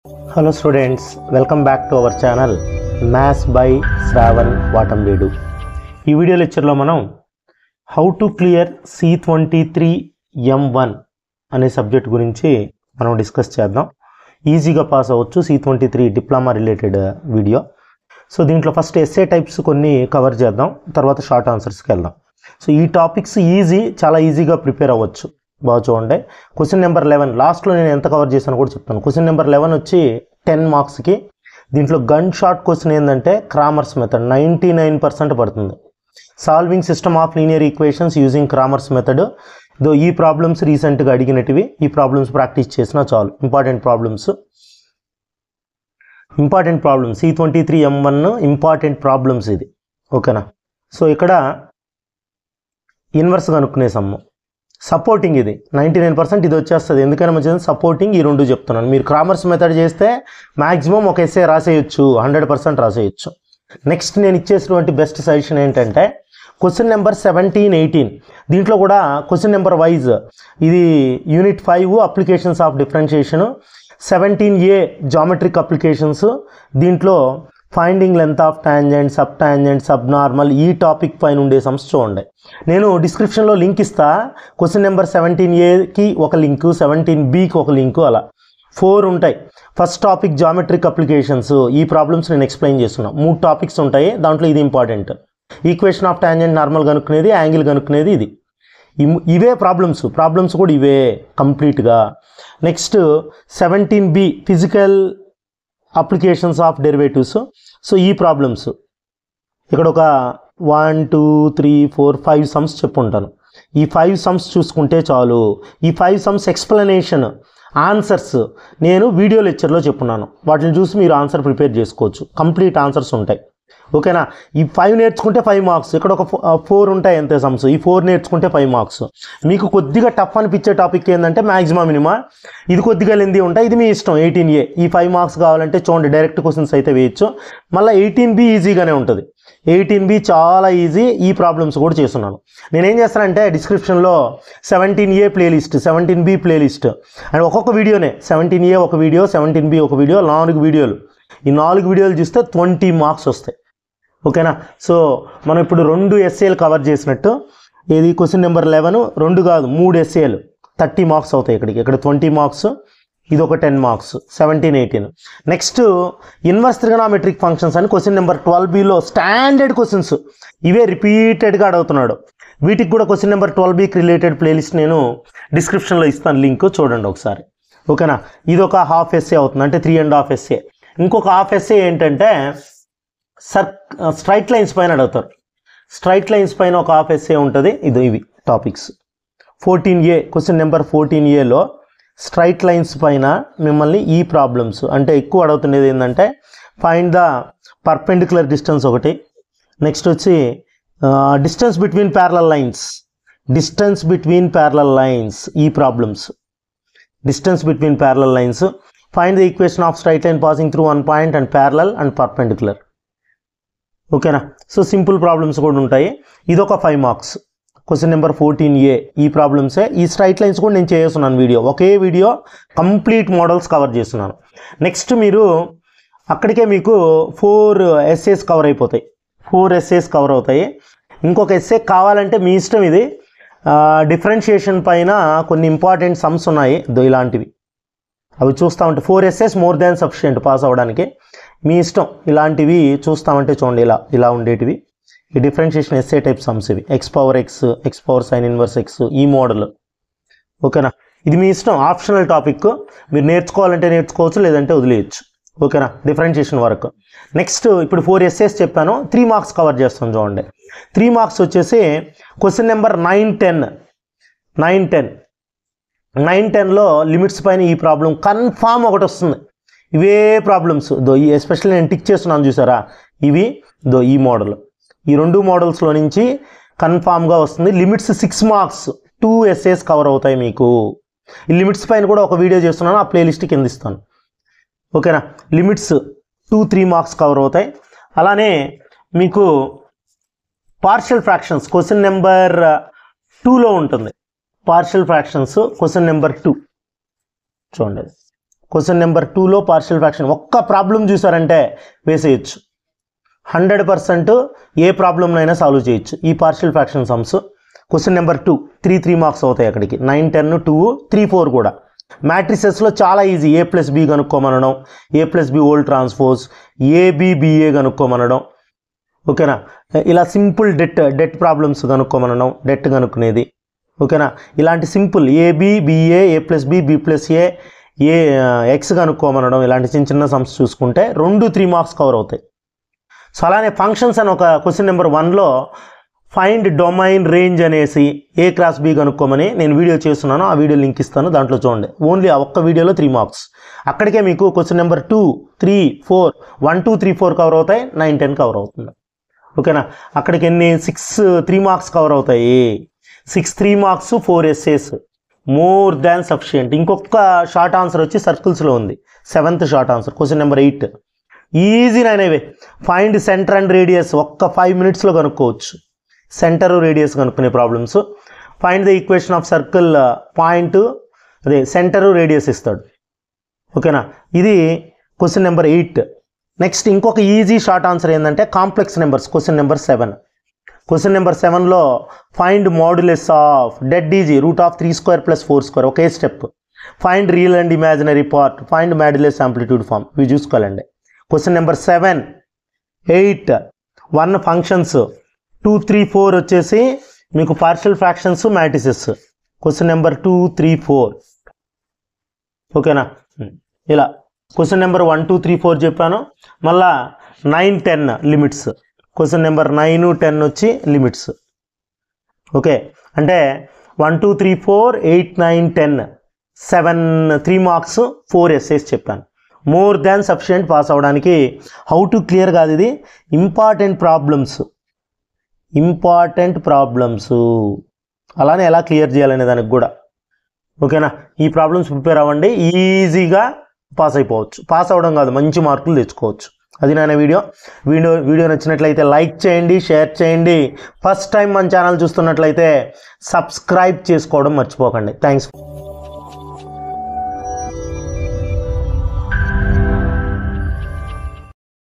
Hello students, welcome back to our channel Maths by Shravan Vatambedu. ఈ video లెక్చర్లో మనం how to clear C23 M1 అనే subject గురించి మనం డిస్కస్ చేద్దాం. ఈజీగా పాస్ అవ్వచ్చు. C23 diploma related video. So దీంట్లో ఫస్ట్ ఎస్ఏ టైప్స్ కొన్ని కవర్ చేద్దాం, తర్వాత షార్ట్ ఆన్సర్స్కి వెళ్దాం. సో ఈ టాపిక్స్ చాలా ఈజీగా ప్రిపేర్ అవ్వచ్చు. బాగా చూడండి. క్వశ్చన్ నెంబర్ 11 లాస్ట్లో నేను ఎంత కవర్ చేశాను కూడా చెప్తాను. క్వశ్చన్ నెంబర్ 11 వచ్చి 10 మార్క్స్కి. దీంట్లో గన్ షాట్ క్వశ్చన్ ఏంటంటే క్రామర్స్ మెథడ్ 99% పడుతుంది. Solving system of linear equations using Cramer's method. ఈ ప్రాబ్లమ్స్ రీసెంట్గా అడిగినటివి. ఈ ప్రాబ్లమ్స్ ప్రాక్టీస్ చేసినా చాలు. Important problems C23 M1 important problems ఇది. ఓకేనా. సో ఇక్కడ ఇన్వర్స్ కనుక్కునే సమ్ము. సపోర్టింగ్ ఇది 99% ఇది వచ్చేస్తుంది. ఎందుకైనా మంచిది సపోర్టింగ్. ఈ రెండు చెప్తున్నాను. మీరు క్రామర్స్ మెథడ్ చేస్తే మ్యాక్సిమం ఒక ఎస్ఏ రాసేయచ్చు, 100% రాసేయచ్చు. నెక్స్ట్ నేను ఇచ్చేసినటువంటి బెస్ట్ సజెషన్ ఏంటంటే క్వశ్చన్ నెంబర్ 17, 18 దీంట్లో కూడా క్వశ్చన్ నెంబర్ వైజ్ ఇది unit 5 applications of differentiation, 17A geometric applications. దీంట్లో finding length of tangent, sub tangent, sub normal, ఈ టాపిక్ పైన ఉండే సమ్స్ చూడండి. నేను డిస్క్రిప్షన్లో లింక్ ఇస్తా. క్వశ్చన్ నెంబర్ 17Aకి ఒక లింకు, 17Bకి ఒక లింకు, అలా 4 ఉంటాయి. First topic geometric applications. ఈ ప్రాబ్లమ్స్ నేను ఎక్స్ప్లెయిన్ చేస్తున్నా. 3 టాపిక్స్ ఉంటాయి. దాంట్లో ఇది important. Equation of tangent normal కనుక్కునేది, యాంగిల్ కనుక్కునేది ఇది. ఇవే ప్రాబ్లమ్స్ కూడా ఇవే కంప్లీట్గా. Next 17B physical applications of derivatives. So ఈ ప్రాబ్లమ్స్ ఇక్కడ ఒక 1 2 3 4 5 సమ్స్ చెప్పుంటాను. ఈ 5 సమ్స్ చూసుకుంటే చాలు. ఈ 5 సమ్స్ ఎక్స్ప్లెనేషన్ ఆన్సర్స్ నేను వీడియో లెక్చర్లో చెప్పున్నాను. వాటిని చూసి మీరు ఆన్సర్ ప్రిపేర్ చేసుకోవచ్చు. కంప్లీట్ ఆన్సర్స్ ఉంటాయి. ఓకేనా. ఈ 5 నేర్చుకుంటే 5 మార్క్స్. ఇక్కడ ఒక 4 ఉంటాయి అంతే సమ్స్. ఈ 4 నేర్చుకుంటే 5 మార్క్స్. మీకు కొద్దిగా టఫ్ అనిపించే టాపిక్ ఏంటంటే మ్యాక్సిమం మినిమా. ఇది కొద్దిగా లెంది ఉంటాయి. ఇది మీ ఇష్టం. 18A ఈ 5 మార్క్స్ కావాలంటే చూడండి, డైరెక్ట్ క్వశ్చన్స్ అయితే వేయచ్చు. మళ్ళీ 18B ఈజీగానే ఉంటుంది. 18B చాలా ఈజీ. ఈ ప్రాబ్లమ్స్ కూడా చేస్తున్నాను. నేనేం చేస్తానంటే డిస్క్రిప్షన్లో 17A playlist, 17B playlist and ఒక్కొక్క వీడియోనే 17A ఒక వీడియో, 17B ఒక వీడియో, 4 వీడియోలు. ఈ 4 వీడియోలు చూస్తే 20 మార్క్స్ వస్తాయి. ఓకేనా. సో మనం ఇప్పుడు 2 ఎస్ఏలు కవర్ చేసినట్టు. ఇది క్వశ్చన్ నెంబర్ 11 2 కాదు 3 ఎస్ఏలు 30 మార్క్స్ అవుతాయి. ఇక్కడ 20 మార్క్స్, ఇది ఒక 10 marks, 17, 18. Next inverse trigonometric functions అని క్వశ్చన్ నెంబర్ 12Bలో స్టాండర్డ్ క్వశ్చన్స్. ఇవే రిపీటెడ్గా అడుగుతున్నాడు. వీటికి కూడా క్వశ్చన్ నెంబర్ 12Bకి రిలేటెడ్ ప్లేలిస్ట్ నేను డిస్క్రిప్షన్లో ఇస్తాను, లింక్ చూడండి ఒకసారి. ఓకేనా. ఇది ఒక హాఫ్ ఎస్ఏ అవుతుంది, అంటే 3.5 ఎస్ఏ. ఇంకొక హాఫ్ ఎస్ఏ ఏంటంటే స్ట్రైట్ లైన్స్ పైన అడుగుతారు. స్ట్రైట్ లైన్స్ పైన ఒక హాఫ్ ఎస్ఏ ఉంటుంది. ఇవి టాపిక్స్. 14A క్వశ్చన్ నెంబర్ 14Aలో స్ట్రైట్ లైన్స్ పైన మిమ్మల్ని ఈ ప్రాబ్లమ్స్ అంటే ఎక్కువ అడుగుతుండేది ఏంటంటే ఫైండ్ ద పర్పెండిక్యులర్ డిస్టెన్స్ ఒకటి. నెక్స్ట్ వచ్చి డిస్టెన్స్ బిట్వీన్ ప్యారలల్ లైన్స్, ఈ problems. Distance between parallel lines. Find the equation of straight line passing through one point and parallel and perpendicular. ఓకేనా. సో సింపుల్ ప్రాబ్లమ్స్ కూడా ఉంటాయి. ఇదొక 5 marks. Question number 14A ఈ ప్రాబ్లమ్సే. ఈ straight lines కూడా నేను చేస్తున్నాను వీడియో, ఒకే వీడియో కంప్లీట్ మోడల్స్ కవర్ చేస్తున్నాను. నెక్స్ట్ మీరు అక్కడికే మీకు 4 ఎస్ఏస్ కవర్ అయిపోతాయి. 4 ఎస్ఏస్ కవర్ అవుతాయి. ఇంకొక ఎస్ఏ కావాలంటే మీ ఇష్టం. ఇది డిఫరెన్షియేషన్ పైన కొన్ని ఇంపార్టెంట్ సమ్స్ ఉన్నాయి, ఇలాంటివి. అవి చూస్తూ ఉంటే 4 essays more than sufficient pass అవ్వడానికి. మీ ఇష్టం. ఇలాంటివి చూస్తామంటే చూడండి, ఇలా ఉండేటివి. ఈ డిఫరెన్షియేషన్ ఎస్ఏ టైప్ సమ్స్ ఇవి. x power x, x power sine inverse x, ఈ మోడల్. ఓకేనా. ఇది మీ ఇష్టం, ఆప్షనల్ టాపిక్. మీరు నేర్చుకోవాలంటే నేర్చుకోవచ్చు, లేదంటే వదిలేయచ్చు. ఓకేనా. డిఫరెన్షియేషన్ వరకు. నెక్స్ట్ ఇప్పుడు 4 ఎస్ఏస్ చెప్పాను. 3 మార్క్స్ కవర్ చేస్తాం చూడండి. 3 మార్క్స్ వచ్చేసి క్వశ్చన్ నెంబర్ 9, 10లో లిమిట్స్ పైన ఈ ప్రాబ్లం కన్ఫామ్ ఒకటి వస్తుంది. ఇవే ప్రాబ్లమ్స్ ఎస్పెషల్లీ నేను టిక్ చేస్తున్నాను చూసారా, ఇవి ఈ మోడల్. ఈ 2 మోడల్స్లో నుంచి కన్ఫామ్గా వస్తుంది. లిమిట్స్ 6 మార్క్స్, 2 ఎస్ఏస్ కవర్ అవుతాయి మీకు. ఈ లిమిట్స్ పైన కూడా ఒక వీడియో చేస్తున్నాను, ఆ ప్లేలిస్ట్ కింద ఇస్తాను. ఓకేనా. లిమిట్స్ 2-3 మార్క్స్ కవర్ అవుతాయి. అలానే మీకు పార్షియల్ ఫ్రాక్షన్స్ క్వశ్చన్ నెంబర్ 2లో ఉంటుంది. పార్షియల్ ఫ్రాక్షన్స్ క్వశ్చన్ నెంబర్ 2 చూడండి. క్వశ్చన్ నెంబర్ 2లో పార్షియల్ ఫ్రాక్షన్ ఒక్క ప్రాబ్లం చూసారంటే వేసేయచ్చు. 100% ఏ ప్రాబ్లంనైనా సాల్వ్ చేయొచ్చు ఈ partial fraction sums. Question number 2 3 marks అవుతాయి అక్కడికి. 9, 10, 2, 3, 4 కూడా. మ్యాట్రిసెస్లో చాలా easy. A+B కనుక్కోమనడం, A+B whole transpose, ABBA కనుక్కోమనడం. ఓకేనా? ఇలా సింపుల్ డెట్ ప్రాబ్లమ్స్ కనుక్కోమనడం, డెట్ కనుక్కునేది. ఓకేనా? ఇలాంటి simple ABBA, A+B, B+A, X కనుక్కోమనడం, ఇలాంటి చిన్న సమ్స్ చూసుకుంటే 2, 3 మార్క్స్ కవర్ అవుతాయి. సో అలానే ఫంక్షన్స్ అని ఒక క్వశ్చన్ నెంబర్ 1లో ఫైండ్ డొమైన్ రేంజ్ అనేసి A క్రాస్ B కనుక్కోమని నేను వీడియో చేస్తున్నాను. ఆ వీడియో లింక్ ఇస్తాను, దాంట్లో చూడండి. ఓన్లీ ఆ ఒక్క వీడియోలో 3 మార్క్స్. అక్కడికే మీకు క్వశ్చన్ నెంబర్ 2, 3, 4 1, 2, 3, 4 కవర్ అవుతాయి. 9, 10 కవర్ అవుతుంది. ఓకేనా? అక్కడికి ఎన్ని 3 మార్క్స్ కవర్ అవుతాయి. 3 marks 4 essays more than sufficient. ఇంకొక షార్ట్ ఆన్సర్ వచ్చి సర్కిల్స్లో ఉంది. 7th short answer question number 8. Easy అనేవే. ఫైండ్ సెంటర్ అండ్ రేడియస్ ఒక్క 5 minutesలో కనుక్కోవచ్చు. సెంటర్ రేడియస్ కనుక్కునే problems. Find the equation of circle point, అదే సెంటర్ రేడియస్ ఇస్తాడు. ఓకేనా? ఇది క్వశ్చన్ నెంబర్ 8. నెక్స్ట్ ఇంకొక ఈజీ షార్ట్ ఆన్సర్ ఏంటంటే complex numbers question number 7. Question number 7లో find modulus of dead easy √3² + 4². ఒకే step. Find real and imaginary part, find modulus amplitude form. ఇవి చూసుకోవాలండి. క్వశ్చన్ నెంబర్ 7, 8, 1 ఫంక్షన్స్, 2, 3, 4 వచ్చేసి మీకు partial fractions, matrices. Question number 2, 3, 4. ఓకేనా? ఇలా question number 1, 2, 3, 4 చెప్పాను. మళ్ళా 9, 10 లిమిట్స్. క్వశ్చన్ నెంబర్ 9, 10 వచ్చి లిమిట్స్. ఓకే, అంటే 1, 2, 3, 4, 8, 9, 10 7 3 మార్క్స్ 4 essays చెప్పాను. మోర్ దాన్ సఫిషియంట్ పాస్ అవ్వడానికి. హౌ టు క్లియర్ కాదు ఇది. ఇంపార్టెంట్ ప్రాబ్లమ్స్ అలానే ఎలా క్లియర్ చేయాలనే దానికి కూడా. ఓకేనా? ఈ ప్రాబ్లమ్స్ ప్రిపేర్ అవ్వండి, ఈజీగా పాస్ అయిపోవచ్చు. పాస్ అవ్వడం కాదు, మంచి మార్కులు తెచ్చుకోవచ్చు. అది నా వీడియో నచ్చినట్లయితే లైక్ చేయండి, షేర్ చేయండి. ఫస్ట్ టైం మన ఛానల్ చూస్తున్నట్లయితే సబ్స్క్రైబ్ చేసుకోవడం మర్చిపోకండి. థ్యాంక్స్.